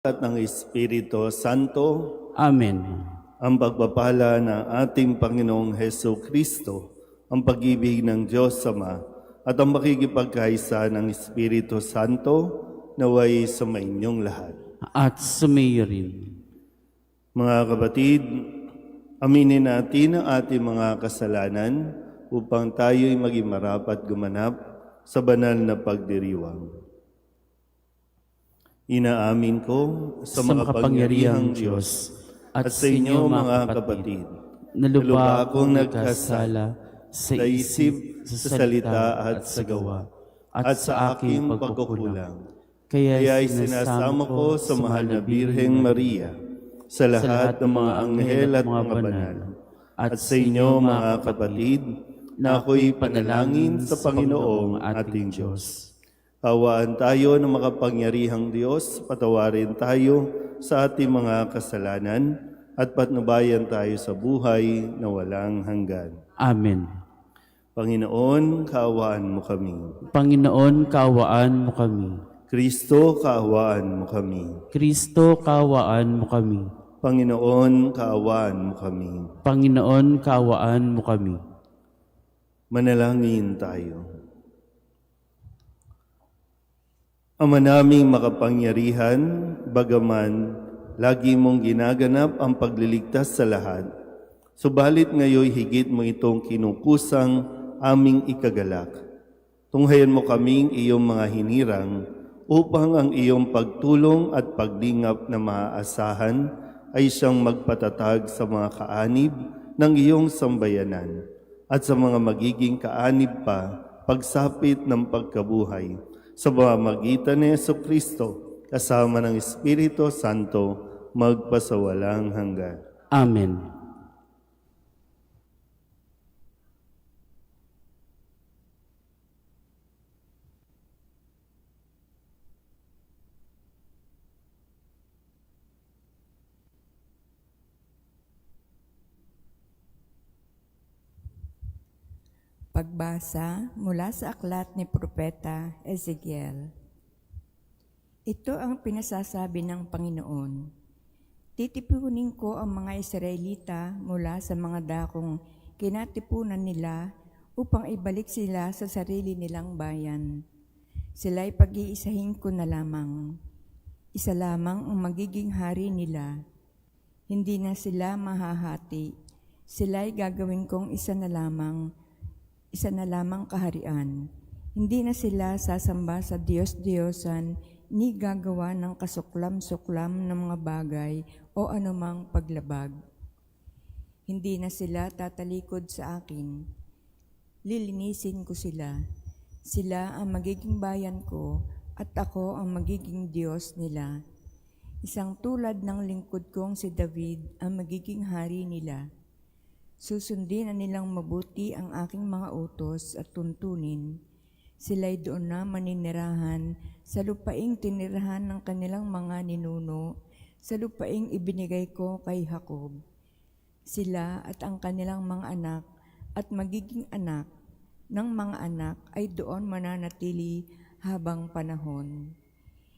at ng Espiritu Santo. Amen. Ang pagpapala ng ating Panginoong Heso Kristo, ang pag-ibig ng Diyos Ama, at ang makikipagkaisa ng Espiritu Santo naway sa inyong lahat. At sumayo rin. Mga kapatid, aminin natin ang ating mga kasalanan upang tayo'y maging marapat gumanap sa banal na pagdiriwang. Inaamin ko sa makapangyarihang Diyos at sa inyo mga kapatid, na lubha akong nagkasala sa isip, sa salita at sa gawa, at sa aking pagkukulang. Kaya'y sinasama ko sa mahal na Birheng Maria, sa lahat ng mga anghel at mga banal, at sa inyo mga kapatid, na ako'y panalangin sa Panginoong ating Diyos. Hawaan tayo ng makapangyarihang Diyos, patawarin tayo sa ating mga kasalanan at patnubayan tayo sa buhay na walang hanggan. Amen. Panginoon, kaawaan mo kami. Panginoon, kaawaan mo kami. Kristo, kaawaan mo kami. Kristo, kaawaan mo kami. Panginoon, kaawaan mo kami. Panginoon, kaawaan mo kami. Manalangin tayo. Ama naming makapangyarihan, bagaman lagi mong ginaganap ang pagliligtas sa lahat, subalit ngayon higit mo itong kinukusang aming ikagalak. Tunghayan mo kaming iyong mga hinirang upang ang iyong pagtulong at paglingap na maaasahan ay siyang magpatatag sa mga kaanib ng iyong sambayanan at sa mga magiging kaanib pa pagsapit ng pagkabuhay sa pamamagitan ni Jesucristo kasama ng Espiritu Santo magpasawalang hanggan. Amen. Pagbasa mula sa aklat ni Propeta Ezekiel. Ito ang pinasasabi ng Panginoon. Titipunin ko ang mga Israelita mula sa mga dakong kinatipunan nila upang ibalik sila sa sarili nilang bayan. Sila'y pag-iisahin ko na lamang. Isa lamang ang magiging hari nila. Hindi na sila mahahati. Sila'y gagawin kong isa na lamang kaharian. Hindi na sila sasamba sa Diyos-Diyosan ni gagawa ng kasuklam-suklam ng mga bagay o anumang paglabag. Hindi na sila tatalikod sa akin. Lilinisin ko sila. Sila ang magiging bayan ko at ako ang magiging Diyos nila. Isang tulad ng lingkod kong si David ang magiging hari nila. Susundin na nilang mabuti ang aking mga utos at tuntunin. Sila'y doon na maninirahan sa lupaing tinirahan ng kanilang mga ninuno, sa lupaing ibinigay ko kay Jacob. Sila at ang kanilang mga anak at magiging anak ng mga anak ay doon mananatili habang panahon.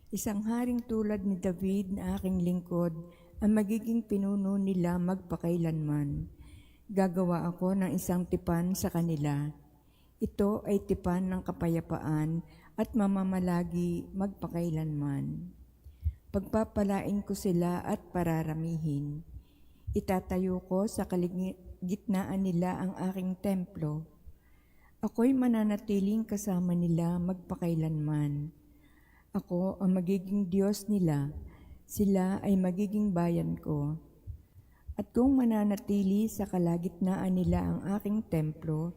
Isang haring tulad ni David na aking lingkod ang magiging pinuno nila magpakailanman. Gagawa ako ng isang tipan sa kanila. Ito ay tipan ng kapayapaan at mamamalagi magpakailanman. Pagpapalain ko sila at pararamihin. Itatayo ko sa kaligitnaan nila ang aking templo. Ako'y mananatiling kasama nila magpakailanman. Ako ang magiging Diyos nila. Sila ay magiging bayan ko. At kung mananatili sa kalagitnaan nila ang aking templo,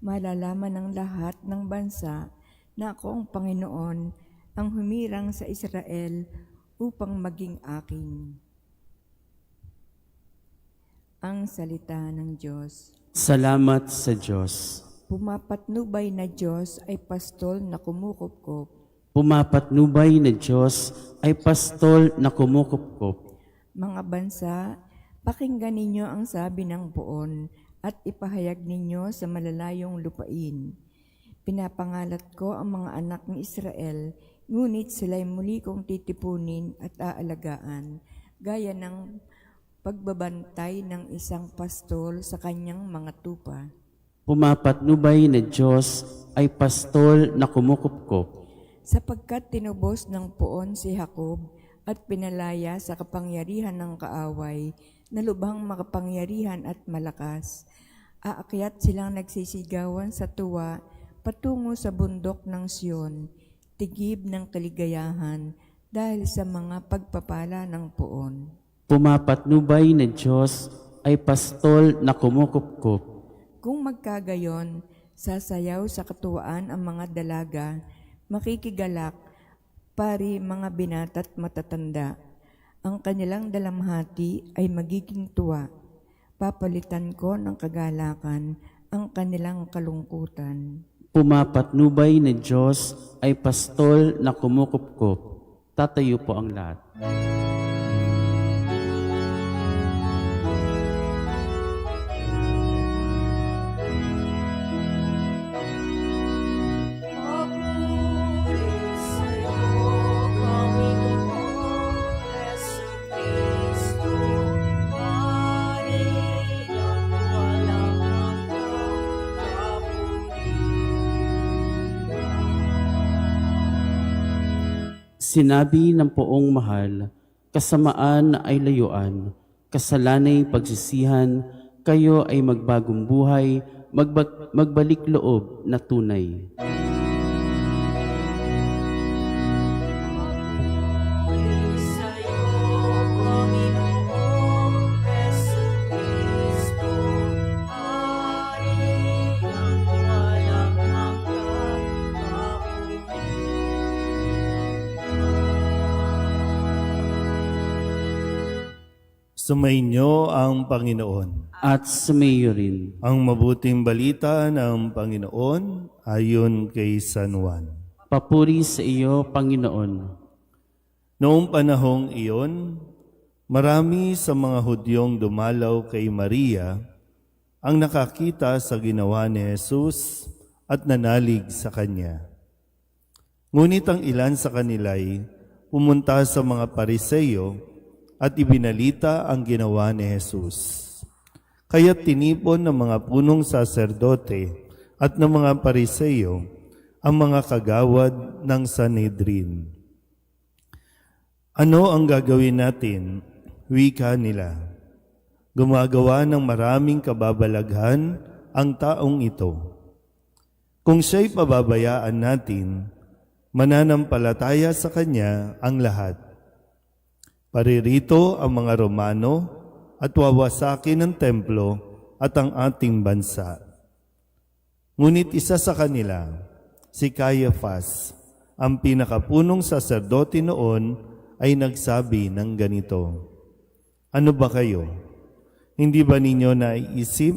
malalaman ng lahat ng bansa na ako ang Panginoon ang humirang sa Israel upang maging akin. Ang salita ng Diyos. Salamat sa Diyos. Pumapatnubay na Diyos ay pastol na kumukupkop. Pumapatnubay na Diyos ay pastol na kumukupkop. Mga bansa, pakinggan ninyo ang sabi ng poon at ipahayag ninyo sa malalayong lupain. Pinapangalat ko ang mga anak ng Israel, Ngunit sila'y muli kong titipunin at aalagaan, gaya ng pagbabantay ng isang pastol sa kanyang mga tupa. Pumapatnubay na Diyos ay pastol na kumukupkop. Sapagkat tinubos ng poon si Jacob at pinalaya sa kapangyarihan ng kaaway, na lubhang makapangyarihan at malakas. Aakyat silang nagsisigawan sa tuwa patungo sa bundok ng Sion, tigib ng kaligayahan dahil sa mga pagpapala ng poon. Pumapatnubay na Diyos ay pastol na kumukupkop. Kung magkagayon, sasayaw sa katuwaan ang mga dalaga, makikigalak, pari mga binata't matatanda. Ang kanilang dalamhati ay magiging tuwa. Papalitan ko ng kagalakan ang kanilang kalungkutan. Pumapatnubay na Diyos ay pastol na kumukupkop. Tatayo po ang lahat. Sinabi ng poong mahal, kasamaan ay layuan, kasalanay pagsisihan, kayo ay magbagong buhay, magbalik loob na tunay. Sumainyo ang Panginoon. At sumayo rin. Ang mabuting balita ng Panginoon ayon kay San Juan. Papuri sa iyo, Panginoon. Noong panahong iyon, marami sa mga Hudyong dumalaw kay Maria ang nakakita sa ginawa ni Jesus at nanalig sa kanya. Ngunit ang ilan sa kanila'y pumunta sa mga Pariseyo at ibinalita ang ginawa ni Jesus. Kaya tinipon ng mga punong saserdote at ng mga Pariseyo ang mga kagawad ng Sanhedrin. Ano ang gagawin natin? Wika nila. Gumagawa ng maraming kababalaghan ang taong ito. Kung siya'y pababayaan natin, mananampalataya sa kanya ang lahat. Paririto ang mga Romano at wawasakin ang templo at ang ating bansa. Ngunit isa sa kanila, si Caiaphas, ang pinakapunong saserdote noon, ay nagsabi ng ganito, "Ano ba kayo? Hindi ba ninyo naiisip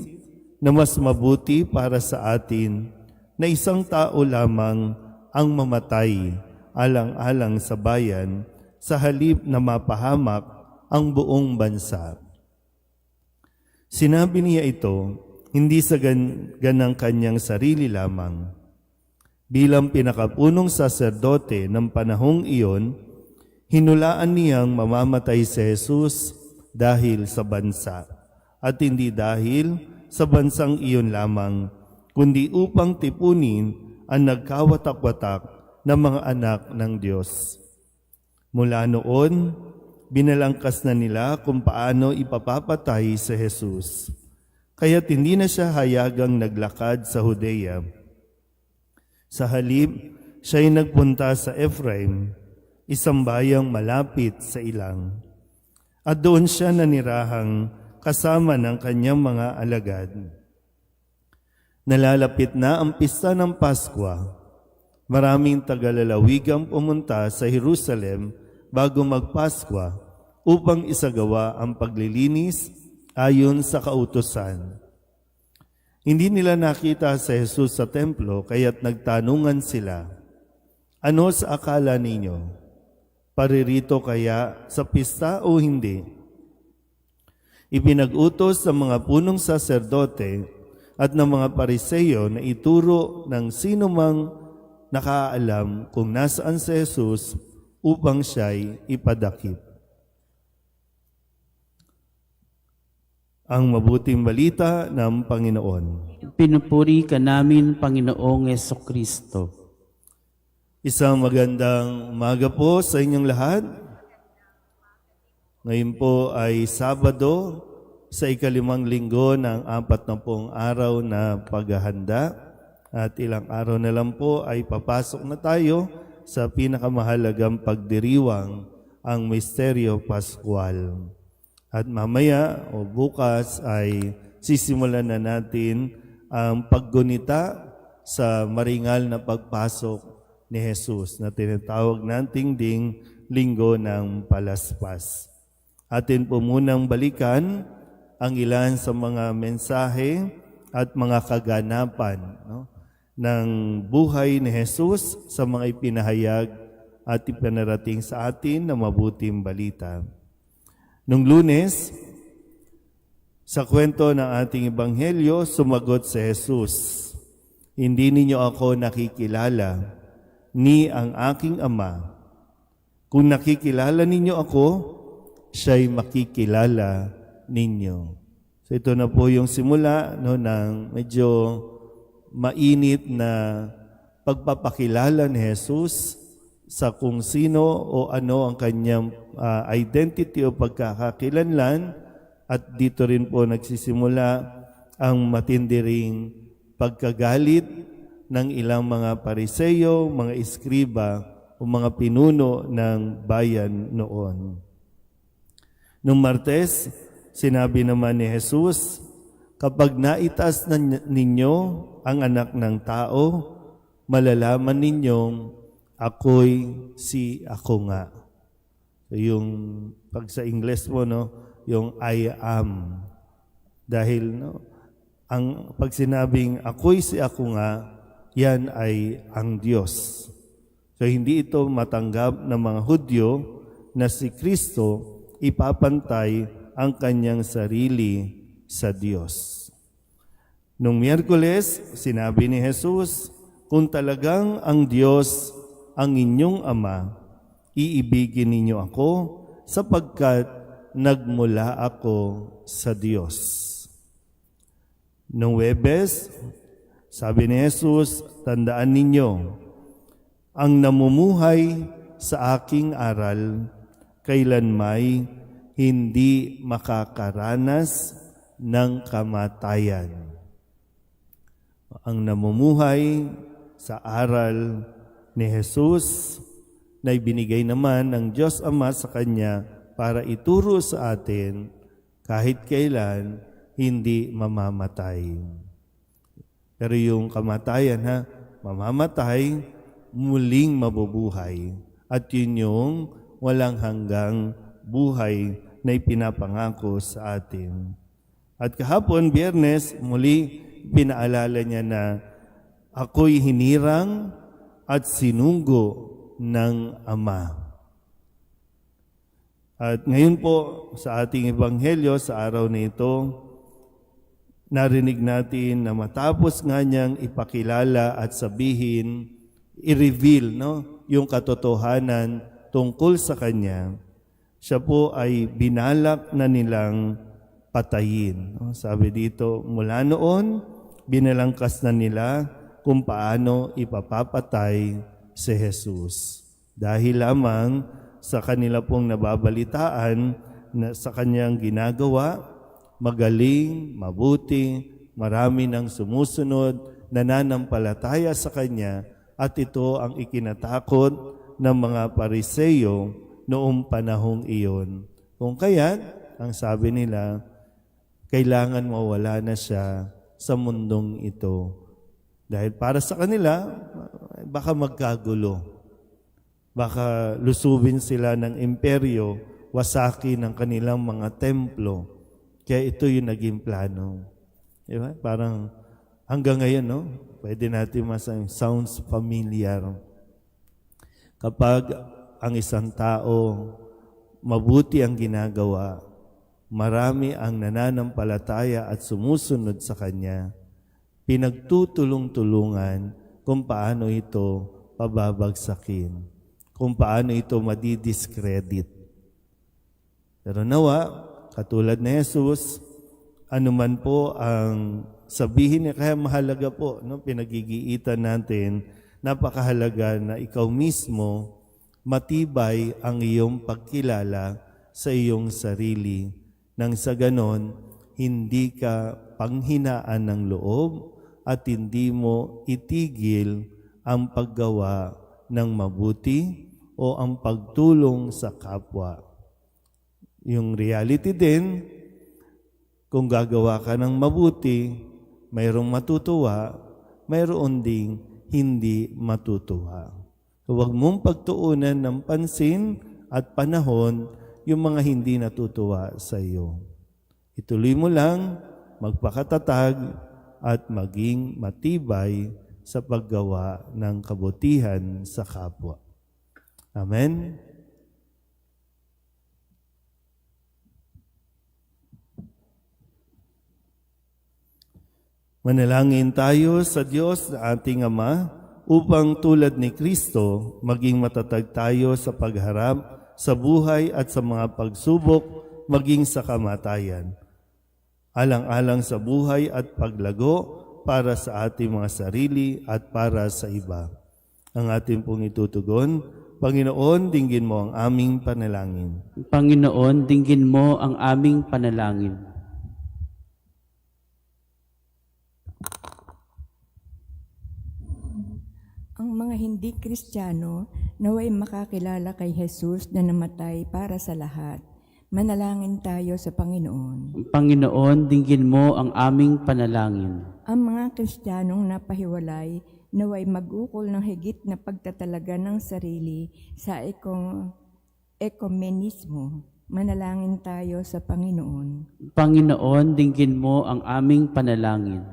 na mas mabuti para sa atin na isang tao lamang ang mamatay alang-alang sa bayan sa halip na mapahamak ang buong bansa?" Sinabi niya ito, hindi sa ganang kanyang sarili lamang. Bilang pinakapunong saserdote ng panahong iyon, hinulaan niyang mamamatay si Jesus dahil sa bansa, at hindi dahil sa bansang iyon lamang, kundi upang tipunin ang nagkawatak-watak na mga anak ng Diyos. Mula noon, binalangkas na nila kung paano ipapapatay si Jesus. Kaya't hindi na siya hayagang naglakad sa Judea. Sa halip, siya'y nagpunta sa Ephraim, isang bayang malapit sa ilang. At doon siya nanirahang kasama ng kanyang mga alagad. Nalalapit na ang pista ng Paskwa. Maraming tagalalawigang pumunta sa Jerusalem bago magpaskwa upang isagawa ang paglilinis ayon sa kautusan. Hindi nila nakita si Jesus sa templo, kaya't nagtanungan sila, "Ano sa akala ninyo? Paririto kaya sa pista o hindi?" Ipinag-utos ng mga punong saserdote at ng mga Pariseyo na ituro ng sino mang nakaalam kung nasaan si Jesus upang siya'y ipadakip. Ang mabuting balita ng Panginoon. Pinupuri ka namin, Panginoong Jesucristo. Isang magandang umaga po sa inyong lahat. Ngayon po ay Sabado sa ikalimang linggo ng 40 araw na paghahanda. At ilang araw na lang po ay papasok na tayo sa pinakamahalagang pagdiriwang, ang Misteryo Pascual. At mamaya o bukas ay sisimulan na natin ang paggunita sa maringal na pagpasok ni Jesus na tinatawag nating ding Linggo ng Palaspas. Atin po munang balikan ang ilan sa mga mensahe at mga kaganapan ng buhay ni Jesus sa mga ipinahayag at ipinarating sa atin na mabuting balita. Nung Lunes, sa kwento ng ating Ebanghelyo, sumagot si Jesus, "Hindi ninyo ako nakikilala, ni ang aking Ama. Kung nakikilala ninyo ako, siya'y makikilala ninyo." So ito na po yung simula ng medyo mainit na pagpapakilala ni Jesus sa kung sino o ano ang kanyang identity o pagkakakilanlan, at dito rin po nagsisimula ang matindi ring pagkagalit ng ilang mga Pariseyo, mga eskriba o mga pinuno ng bayan noon. Nung Martes, sinabi naman ni Jesus, "Kapag naitaas na ninyo ang anak ng tao, malalaman ninyong ako'y si ako nga." So yung pag sa English mo, yung I am. Dahil ang pag sinabing ako'y si ako nga, yan ay ang Diyos. So hindi ito matanggap ng mga Hudyo na si Kristo ipapantay ang kanyang sarili sa Diyos. Nung Miyerkules, sinabi ni Jesus, "Kung talagang ang Diyos ang inyong Ama, iibigin ninyo ako sapagkat nagmula ako sa Diyos." Nung Huwebes, sabi ni Jesus, "Tandaan ninyo, ang namumuhay sa aking aral, kailanmay hindi makakaranas ng kamatayan." Ang namumuhay sa aral ni Jesus na ibinigay naman ng Diyos Ama sa Kanya para ituro sa atin kahit kailan hindi mamamatay. Pero yung kamatayan, mamamatay, muling mabubuhay. At yun yung walang hanggang buhay na ipinapangako sa atin. At kahapon, Biyernes, muli pinaalala niya na ako'y hinirang at sinunggo ng Ama. At ngayon po sa ating Ebanghelyo sa araw na ito, narinig natin na matapos nga niyang ipakilala at sabihin, i-reveal yung katotohanan tungkol sa Kanya, siya po ay binalak na nilang patayin. Sabi dito, mula noon, binalangkas na nila kung paano ipapapatay si Jesus. Dahil lamang sa kanila pong nababalitaan na sa Kanyang ginagawa, magaling, mabuti, marami nang sumusunod, nananampalataya sa Kanya, at ito ang ikinatakot ng mga Pariseyo noong panahong iyon. Kung kaya, ang sabi nila, kailangan mawala na siya sa mundong ito. Dahil para sa kanila, baka magkagulo. Baka lusubin sila ng imperyo, wasaki ng kanilang mga templo. Kaya ito yung naging plano. Diba? Parang hanggang ngayon, pwede natin masang sounds familiar. Kapag ang isang tao mabuti ang ginagawa, marami ang nananampalataya at sumusunod sa Kanya, pinagtutulong-tulungan kung paano ito pababagsakin, kung paano ito madidiscredit. Pero nawa, katulad ni Jesus, anuman po ang sabihin niya, kaya mahalaga po, no, pinagigiitan natin, napakahalaga na ikaw mismo matibay ang iyong pagkilala sa iyong sarili. Nang sa ganon, hindi ka panghinaan ng loob at hindi mo itigil ang paggawa ng mabuti o ang pagtulong sa kapwa. Yung reality din, kung gagawa ka ng mabuti, mayroong matutuwa, mayroon ding hindi matutuwa. Huwag mong pagtuunan ng pansin at panahon yung mga hindi natutuwa sa iyo. Ituloy mo lang, magpakatatag at maging matibay sa paggawa ng kabutihan sa kapwa. Amen. Manalangin tayo sa Diyos na ating Ama upang tulad ni Kristo maging matatag tayo sa pagharap sa buhay at sa mga pagsubok maging sa kamatayan. Alang-alang sa buhay at paglago para sa ating mga sarili at para sa iba. Ang ating pong itutugon, Panginoon, dinggin mo ang aming panalangin. Panginoon, dinggin mo ang aming panalangin. Ang mga hindi Kristiyano naway makakilala kay Jesus na namatay para sa lahat. Manalangin tayo sa Panginoon. Panginoon, dinggin mo ang aming panalangin. Ang mga Kristiyanong napahiwalay naway mag-ukol ng higit na pagtatalaga ng sarili sa ekumenismo. Manalangin tayo sa Panginoon. Panginoon, dinggin mo ang aming panalangin.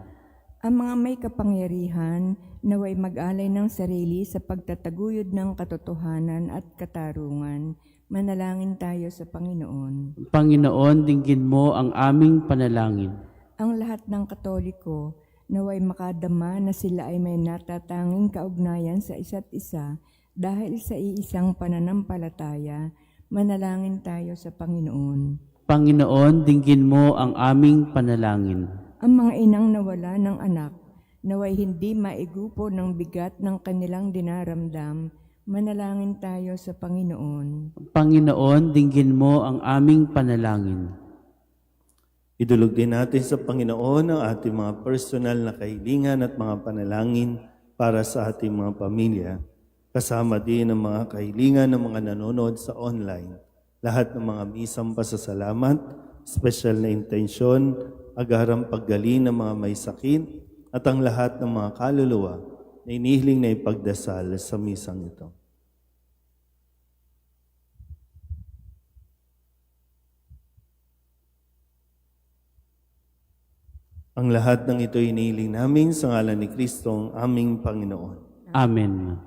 Ang mga may kapangyarihan naway mag-alay ng sarili sa pagtataguyod ng katotohanan at katarungan. Manalangin tayo sa Panginoon. Panginoon, dinggin mo ang aming panalangin. Ang lahat ng Katoliko naway makadama na sila ay may natatanging kaugnayan sa isa't isa dahil sa iisang pananampalataya. Manalangin tayo sa Panginoon. Panginoon, dinggin mo ang aming panalangin. Ang mga inang nawala ng anak, naway hindi maigupo ng bigat ng kanilang dinaramdam, manalangin tayo sa Panginoon. Panginoon, dinggin mo ang aming panalangin. Idulog din natin sa Panginoon ang ating mga personal na kahilingan at mga panalangin para sa ating mga pamilya, kasama din ang mga kahilingan ng mga nanonood sa online. Lahat ng mga misang pasasalamat, special na intensyon, agarang paggaling ng mga may sakit, at ang lahat ng mga kaluluwa na inihiling na ipagdasal sa misang ito. Ang lahat ng ito inihiling namin sa ngalan ni Kristo, ang aming Panginoon. Amen.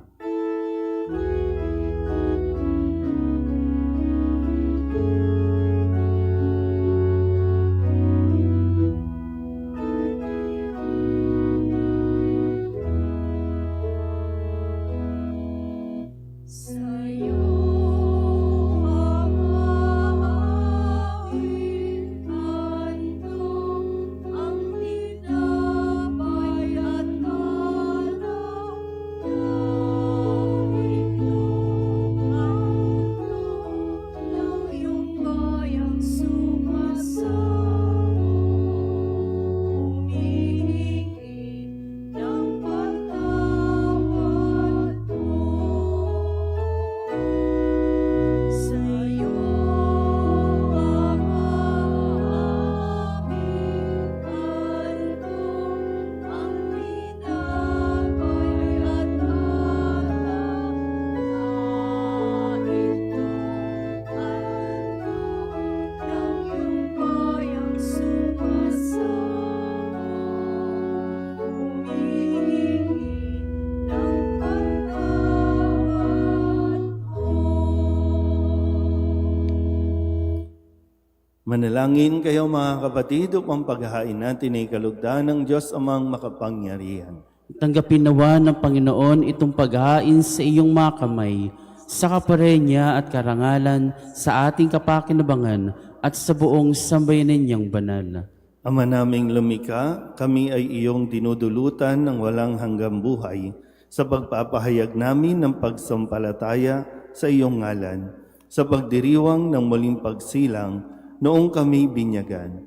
Manalangin kayo mga kapatid upang paghahain natin ay kalugdan ng Diyos amang makapangyarihan. Tanggapin nawa ng Panginoon itong paghain sa iyong mga kamay, sa kaparenya at karangalan sa ating kapakinabangan at sa buong sambayanan niyang banal. Ama naming lumikha, kami ay iyong dinudulutan ng walang hanggang buhay sa pagpapahayag namin ng pagsampalataya sa iyong ngalan, sa pagdiriwang ng muling pagsilang noong kami binyagan.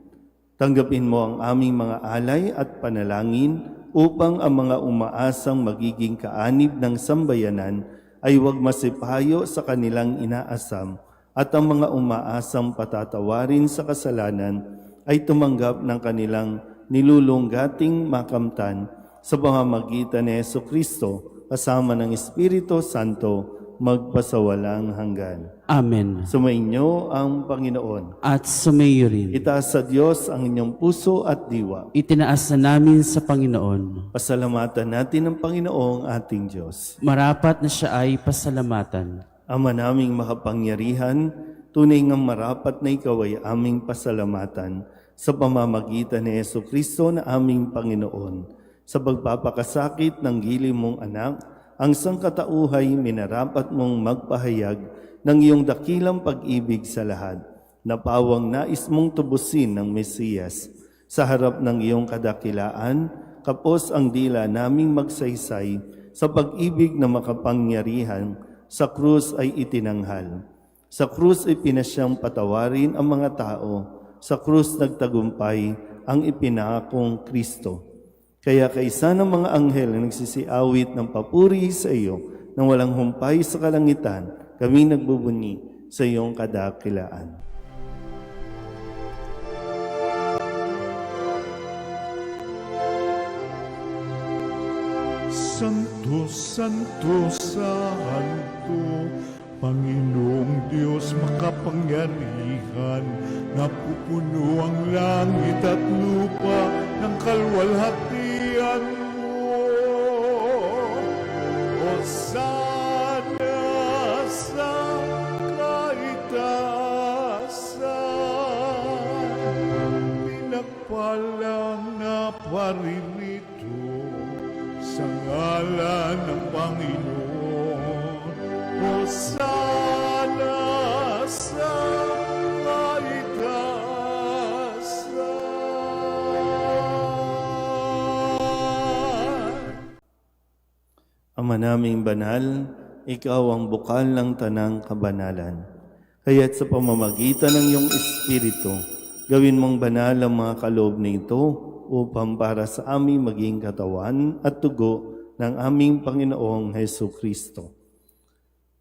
Tanggapin mo ang aming mga alay at panalangin upang ang mga umaasang magiging kaanib ng sambayanan ay huwag masipayo sa kanilang inaasam at ang mga umaasang patatawarin sa kasalanan ay tumanggap ng kanilang nilulunggating makamtan sa pamamagitan ni Jesucristo kasama ng Espiritu Santo magpasawalang hanggan. Amen. Sumainyo ang Panginoon. At sumayo rin. Itaas sa Diyos ang inyong puso at diwa. Itinaas na namin sa Panginoon. Pasalamatan natin ang Panginoong ating Diyos. Marapat na siya ay pasalamatan. Ama naming makapangyarihan, tunay ngang marapat na ikaw ay aming pasalamatan sa pamamagitan ni Jesucristo na aming Panginoon. Sa pagpapakasakit ng giling mong anak, ang sangkatauhay minarapat mong magpahayag ng iyong dakilang pag-ibig sa lahat, na pawang nais mong tubusin ng Mesiyas. Sa harap ng iyong kadakilaan, kapos ang dila naming magsaysay sa pag-ibig na makapangyarihan, sa krus ay itinanghal. Sa krus ay pinasyang patawarin ang mga tao, sa krus nagtagumpay ang ipinangakong Kristo. Kaya kaisa ng mga anghel na nagsisiawit ng papuri sa iyo nang walang humpay sa kalangitan, kami nagbubuni sa iyong kadakilaan. Santo, Santo, Santo, Panginoong Diyos makapangyarihan, napupuno ang langit at lupa ng kalwalhatian mo. Hosana sa kaitaasan, pinagpalang na paririto sa ngalan ng Panginoon. Hosana sa kaitaasan. Ama naming banal, ikaw ang bukal ng tanang kabanalan. Kaya't sa pamamagitan ng iyong Espiritu, gawin mong banal ang mga kaloob nito upang para sa aming maging katawan at tugo ng aming Panginoong Jesucristo.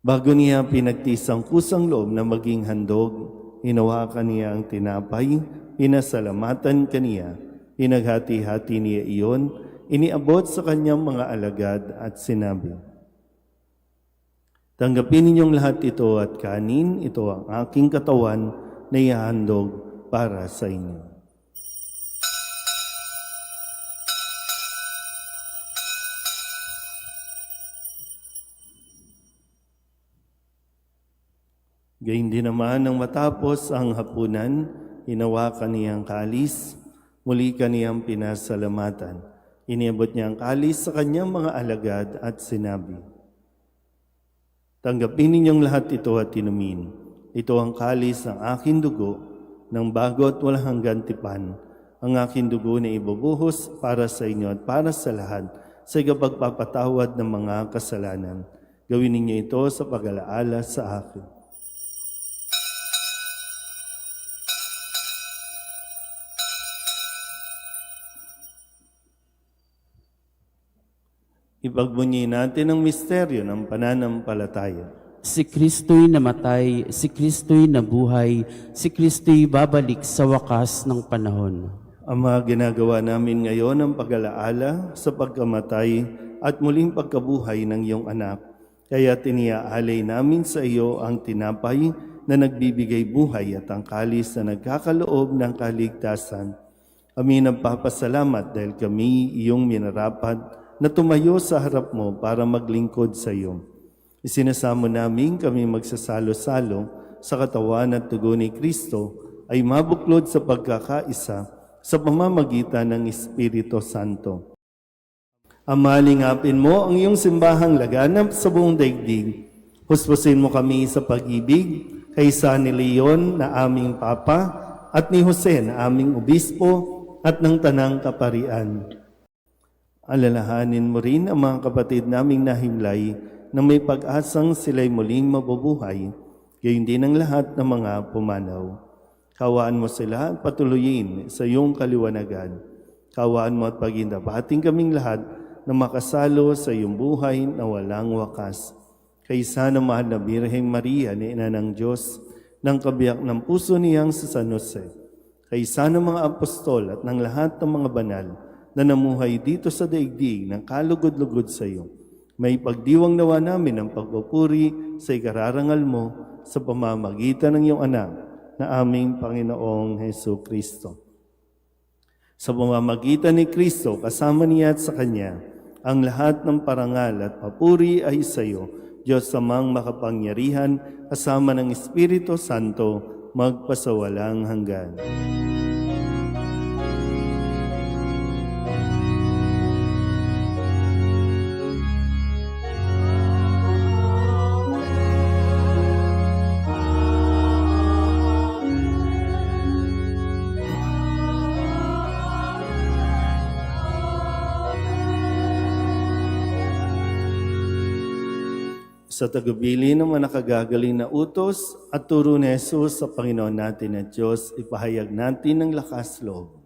Bago niya pinagtisang kusang loob na maging handog, hinawakan niya ang tinapay, pinasalamatan kaniya, pinaghati-hati niya iyon, iniabot sa kanyang mga alagad at sinabi, "Tanggapin ninyong lahat ito at kanin, ito ang aking katawan na ihahandog para sa inyo." Gayun din naman nang matapos ang hapunan, hinawakan niya ang kalis, muli kaniyang pinasalamatan. Iniabot niya ang kalis sa kanyang mga alagad at sinabi, "Tanggapin ninyong lahat ito at inumin. Ito ang kalis ng aking dugo, ng bago at walang hanggang tipan, ang aking dugo na ibubuhos para sa inyo at para sa lahat sa ikapagpapatawad ng mga kasalanan. Gawin ninyo ito sa pag-alaala sa akin." Ipagbunyi natin ang misteryo ng pananampalataya. Si Kristo'y namatay, si Kristo'y nabuhay, si Kristo'y babalik sa wakas ng panahon. Ama, ginagawa namin ngayon ang pag-alaala sa pagkamatay at muling pagkabuhay ng iyong anak. Kaya tiniaalay namin sa iyo ang tinapay na nagbibigay buhay at ang kalis na nagkakaloob ng kaligtasan. Kami nagpapasalamat dahil kami iyong minarapat na tumayo sa harap mo para maglingkod sa iyo. Isinasamo namin kami magsasalo-salo sa katawan at dugo ni Kristo ay mabuklod sa pagkakaisa sa pamamagitan ng Espiritu Santo. Ama, lingapin mo ang iyong simbahang laganap sa buong daigdig. Huspusin mo kami sa pag-ibig kay San Leon na aming Papa at ni Jose na aming Obispo at ng Tanang Kaparian. Alalahanin mo rin ang mga kapatid naming nahimlay na may pag-asang sila'y muling mabubuhay, gayon din ang lahat ng mga pumanaw. Kawaan mo sila at patuloyin sa iyong kaliwanagan. Kawaan mo at pagindapating kaming lahat na makasalo sa iyong buhay na walang wakas. Kaysa na mahal na Birheng Maria na Ina ng Diyos, ng kabiyak ng puso niyang sa San Jose, kaysa ng mga apostol at ng lahat ng mga banal na namuhay dito sa daigdig ng kalugod-lugod sa iyo, may pagdiwang nawa namin ang pagpupuri sa ikararangal mo sa pamamagitan ng iyong anak na aming Panginoong Hesus Kristo. Sa pamamagitan ni Kristo, kasama niya at sa Kanya, ang lahat ng parangal at papuri ay sa iyo, Diyos Amang makapangyarihan, kasama ng Espiritu Santo, magpasawalang hanggan. Sa tagubilin ng mga nakagagaling na utos at turo ni Jesus sa Panginoon natin at Diyos, ipahayag natin ng lakas loob.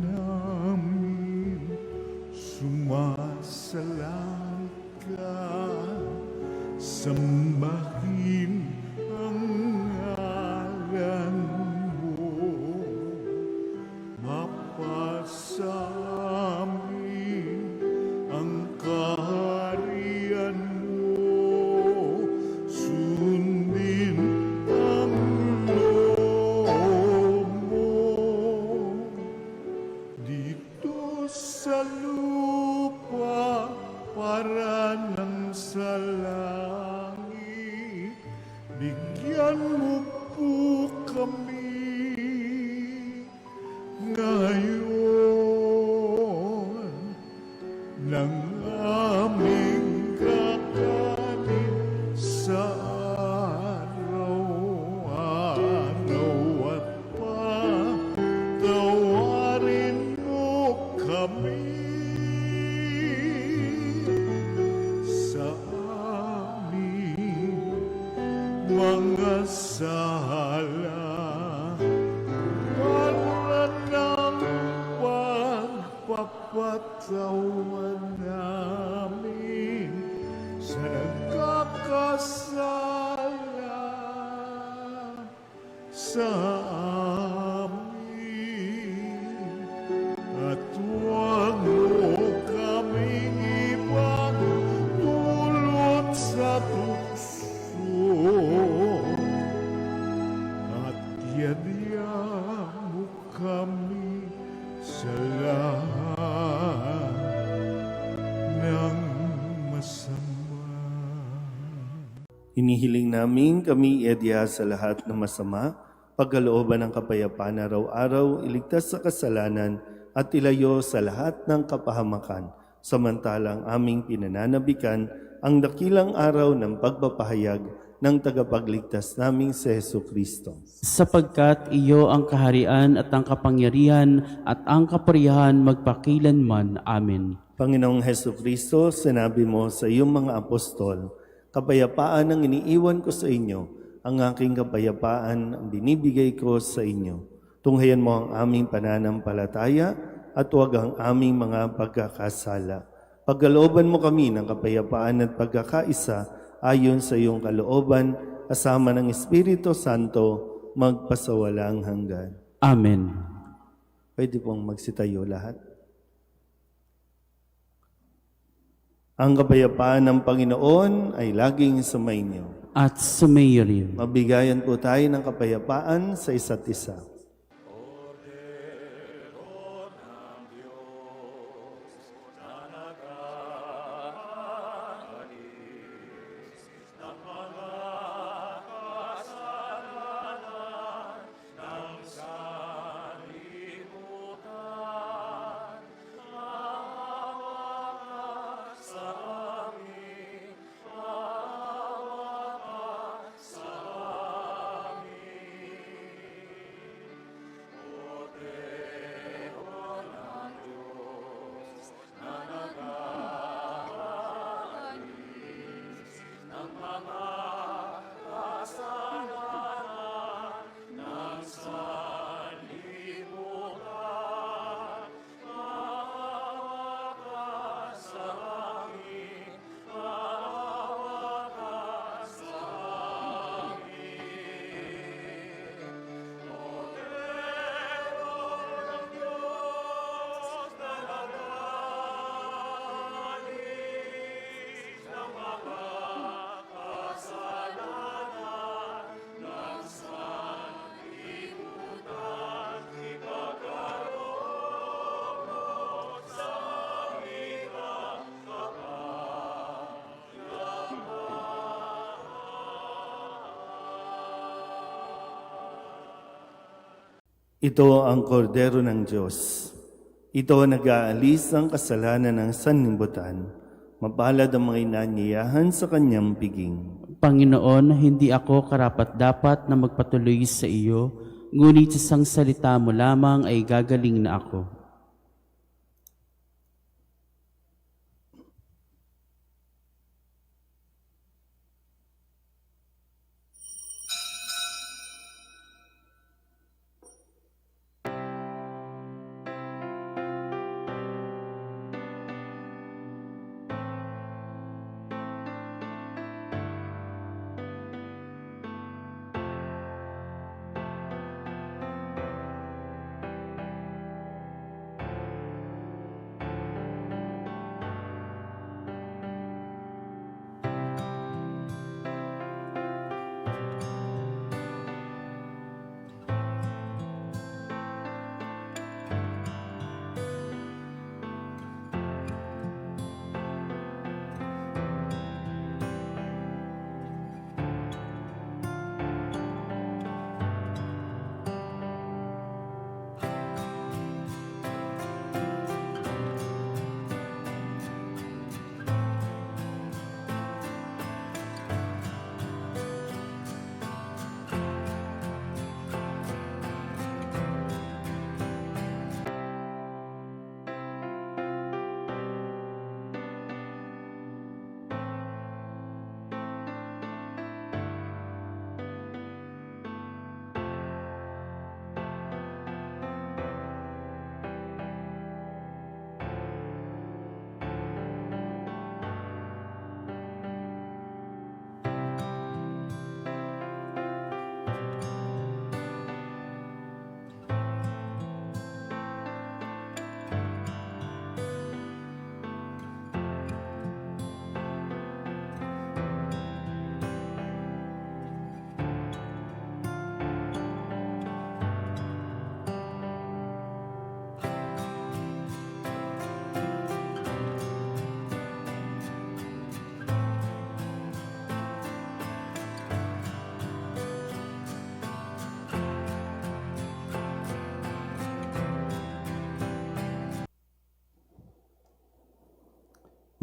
namin sumasalang ka, sambahin ang ngalan mo, mapasamin ang kaharian mo, sundin ang loob mo dito sa lupa para nang sa langit. Bigyan mo po kami ngayon ng aming kakanin sa araw-araw at patawarin mo kami sa aming mga sala para ng pagpapatawan namin sa nagkakasala sa amin, at huwag mo kaming ipagdulot sa tukso, at yadya mo kami sa lahat ng masama. Hinihiling namin kami iadya sa lahat ng masama, pagkalooban ng kapayapaan araw-araw, iligtas sa kasalanan at ilayo sa lahat ng kapahamakan, samantalang aming pinananabikan ang dakilang araw ng pagpapahayag ng tagapagligtas naming si Jesucristo. Sapagkat iyo ang kaharian at ang kapangyarihan at ang kapurihan magpakilanman. Amen. Panginoong Jesucristo, sinabi mo sa iyong mga apostol, kapayapaan ang iniiwan ko sa inyo, ang aking kapayapaan ang binibigay ko sa inyo. Tunghayan mo ang aming pananampalataya at huwag ang aming mga pagkakasala. Pagkalooban mo kami ng kapayapaan at pagkakaisa ayon sa iyong kalooban, kasama ng Espiritu Santo, magpasawalang hanggan. Amen. Pwede pong magsitayo lahat. Ang kapayapaan ng Panginoon ay laging sumainyo. At sumayo rin. Mabigayan po tayo ng kapayapaan sa isa't isa. Ito ang kordero ng Diyos. Ito nag-aalis ng kasalanan ng sanlibutan. Mapalad ang mga inanyayahan sa kanyang piging. Panginoon, hindi ako karapat-dapat na magpatuloy sa iyo, ngunit isang salita mo lamang ay gagaling na ako.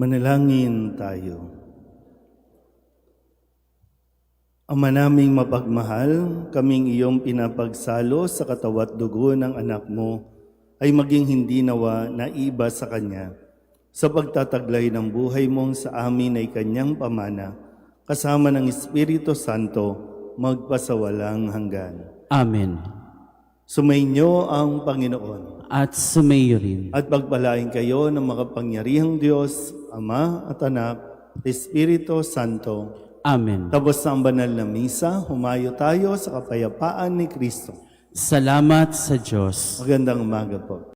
Manalangin tayo. Ama naming mapagmahal, kaming iyong pinapagsalo sa katawat dugo ng anak mo ay maging hindi nawa naiba sa kanya. Sa pagtataglay ng buhay mong sa amin ay kanyang pamana, kasama ng Espiritu Santo, magpasawalang hanggan. Amen. Sumainyo ang Panginoon. At sumayo rin. At pagpalain kayo ng makapangyarihang Diyos, Ama at Anak, at Espiritu Santo. Amen. Tapos na ang banal na misa, humayo tayo sa kapayapaan ni Kristo. Salamat sa Diyos. Magandang umaga po.